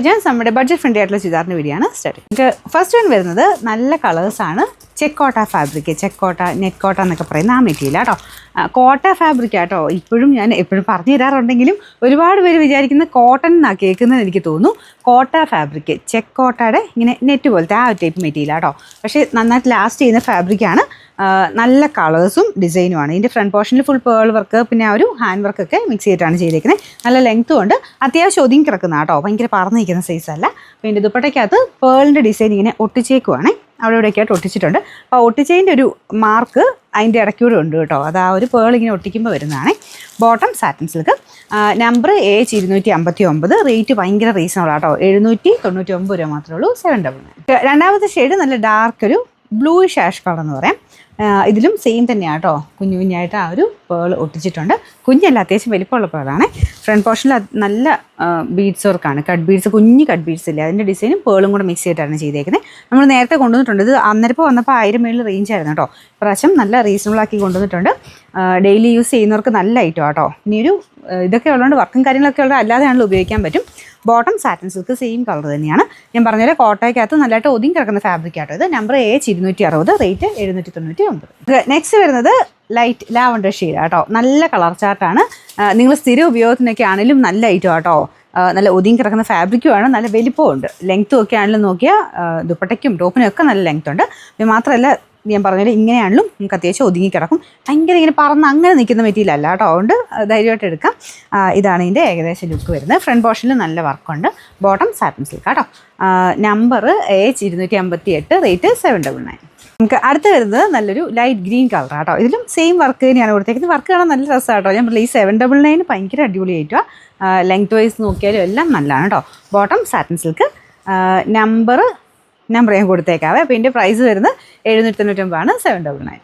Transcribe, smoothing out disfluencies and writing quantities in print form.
Gents നമ്മുടെ budget friendly ആയിട്ടുള്ള ചുരിദാറിൻ്റെ വീഡിയോ ആണ് സ്റ്റാർട്ട്. നമുക്ക് ഫസ്റ്റ് വൺ വരുന്നത് നല്ല കളേഴ്സാണ്. ചെക്കോട്ട ഫാബ്രിക്, ചെക്കോട്ട നെറ്റ് കോട്ട എന്നൊക്കെ പറയുന്ന ആ മെറ്റീരിയൽ കേട്ടോ. കോട്ട ഫാബ്രിക് ആട്ടോ. ഇപ്പോഴും ഞാൻ എപ്പോഴും പറഞ്ഞു തരാറുണ്ടെങ്കിലും ഒരുപാട് പേര് വിചാരിക്കുന്ന കോട്ടൺ എന്നാണ് കേൾക്കുന്നത് എനിക്ക് തോന്നുന്നു. കോട്ട ഫാബ്രിക്, ചെക്കോട്ടയുടെ ഇങ്ങനെ നെറ്റ് പോലത്തെ ആ ഒരു ടൈപ്പ് മെറ്റീരിയൽ കേട്ടോ. പക്ഷേ നന്നായിട്ട് ലാസ്റ്റ് ചെയ്യുന്ന ഫാബ്രിക്കാണ്. നല്ല കളേഴ്സും ഡിസൈനുമാണ്. ഇതിൻ്റെ ഫ്രണ്ട് പോർഷനിൽ ഫുൾ പേൾ വർക്ക്, പിന്നെ ആ ഒരു ഹാൻഡ് വർക്കൊക്കെ മിക്സ് ചെയ്തിട്ടാണ് ചെയ്തേക്കുന്നത്. നല്ല ലെങ്ത്തും ഉണ്ട്, അത്യാവശ്യം ഒതുങ്ങി കിടക്കുന്ന കേട്ടോ, ഭയങ്കര പറന്നിരിക്കുന്ന സൈസല്ല. അപ്പോൾ ഇതിൻ്റെ ദുപ്പട്ടയ്ക്കകത്ത് പേളിൻ്റെ ഡിസൈൻ ഇങ്ങനെ ഒട്ടിച്ചേക്കുവാണേ, അവിടെ ഇവിടെയൊക്കെയായിട്ട് ഒട്ടിച്ചിട്ടുണ്ട്. അപ്പോൾ ഒട്ടിച്ചതിൻ്റെ ഒരു മാർക്ക് അതിൻ്റെ ഇടയ്ക്കൂടെ ഉണ്ട് കേട്ടോ. അത് ആ ഒരു പേൾ ഇങ്ങനെ ഒട്ടിക്കുമ്പോൾ വരുന്നതാണ്. Bottom satin silk, number H259, rate ഭയങ്കര റീസണബിൾ ആട്ടോ. 799 രൂപ മാത്രമേ ഉള്ളൂ. 799. രണ്ടാമത്തെ ഷെയ്ഡ് നല്ല ഡാർക്ക് ഒരു ബ്ലൂയിഷ് ആഷ് കളർ എന്ന് പറയാം. ഇതിലും സെയിം തന്നെയാണ് കേട്ടോ. കുഞ്ഞു കുഞ്ഞായിട്ട് ആ ഒരു പേൾ ഒട്ടിച്ചിട്ടുണ്ട്. കുഞ്ഞല്ല, അത്യാവശ്യം വലിപ്പമുള്ള പേളാണ്. ഫ്രണ്ട് പോർഷനിൽ നല്ല ബീഡ്സ് വർക്കാണ്, കട്ട് ബീഡ്സ്, കുഞ്ഞ് കട്ട് ബീഡ്സ് ഇല്ലേ, അതിൻ്റെ ഡിസൈനും പേളും കൂടെ മിക്സ് ചെയ്തിട്ടാണ് ചെയ്തേക്കുന്നത്. നമ്മൾ നേരത്തെ കൊണ്ടുവന്നിട്ടുണ്ട്. ഇത് അന്നേരപ്പോൾ വന്നപ്പോൾ 1000 മേളിൽ റേഞ്ച് ആയിരുന്നു കേട്ടോ. പ്രാവശ്യം നല്ല റീസണബിൾ ആക്കി കൊണ്ടുവന്നിട്ടുണ്ട്. ഡെയിലി യൂസ് ചെയ്യുന്നവർക്ക് നല്ല ഐറ്റം കേട്ടോ. ഇനി ഒരു ഇതൊക്കെ ഉള്ളതുകൊണ്ട് വർക്കും കാര്യങ്ങളൊക്കെ ഉള്ളത് അല്ലാതെയാണല്ലോ ഉപയോഗിക്കാൻ പറ്റും. Bottom satin silk same colour തന്നെയാണ്. ഞാൻ പറഞ്ഞ കോട്ടയ്ക്കകത്ത് നല്ലതായിട്ട് ഒതുങ്ങി കിടക്കുന്ന ഫാബ്രിക് ആട്ടോ. ഇത് നമ്പർ H260, റേറ്റ് 799. നെക്സ്റ്റ് വരുന്നത് ലൈറ്റ് ലാവണ്ടർ ഷെയ്ഡ് കേട്ടോ. നല്ല കളർ ചാർട്ടാണ്. നിങ്ങൾ സ്ഥിര ഉപയോഗത്തിനൊക്കെ ആണെങ്കിലും നല്ല ഐറ്റം കേട്ടോ. നല്ല ഒതുങ്ങി കിടക്കുന്ന ഫാബ്രിക്കുമാണ്, നല്ല വലിപ്പവും ഉണ്ട്. ലെങ്ത്തും ഒക്കെ ആണെങ്കിലും നോക്കിയാൽ ദുപ്പട്ടയ്ക്കും ടോപ്പിനും ഒക്കെ നല്ല ലെങ്ത് ഉണ്ട്. പിന്നെ മാത്രമല്ല ഞാൻ പറഞ്ഞാൽ ഇങ്ങനെയാണെങ്കിലും നമുക്ക് അത്യാവശ്യം ഒതുങ്ങി കിടക്കും. ഭയങ്കര ഇങ്ങനെ പറന്ന് അങ്ങനെ നിൽക്കുന്ന മെറ്റീരിയൽ അല്ല കേട്ടോ. അതുകൊണ്ട് ധൈര്യമായിട്ട് എടുക്കാം. ഇതാണ് ഇതിൻ്റെ ഏകദേശം ലുക്ക് വരുന്നത്. ഫ്രണ്ട് പോർഷനിൽ നല്ല വർക്കുണ്ട്. ബോട്ടം സാറ്റിൻ സിൽക്ക് കേട്ടോ. Number H258, rate 799. നമുക്ക് അടുത്ത് വരുന്നത് നല്ലൊരു ലൈറ്റ് ഗ്രീൻ കളർ കേട്ടോ. ഇതിലും സെയിം വർക്ക് തന്നെയാണ് കൊടുത്തേക്കുന്നത്. വർക്ക് കാണാൻ നല്ല രസമാണ് കേട്ടോ. ഞാൻ ഈ 799 ഭയങ്കര അടിപൊളിയായിട്ടുള്ള ലെങ്ത് വൈസ് നോക്കിയാലും എല്ലാം നല്ലതാണ് കേട്ടോ. ബോട്ടം സാറ്റിൻ സിൽക്ക്, നമ്പർ ഞാൻ കൊടുത്തേക്കാവേ. അപ്പോൾ ഇതിൻ്റെ പ്രൈസ് വരുന്നത് 799, 799.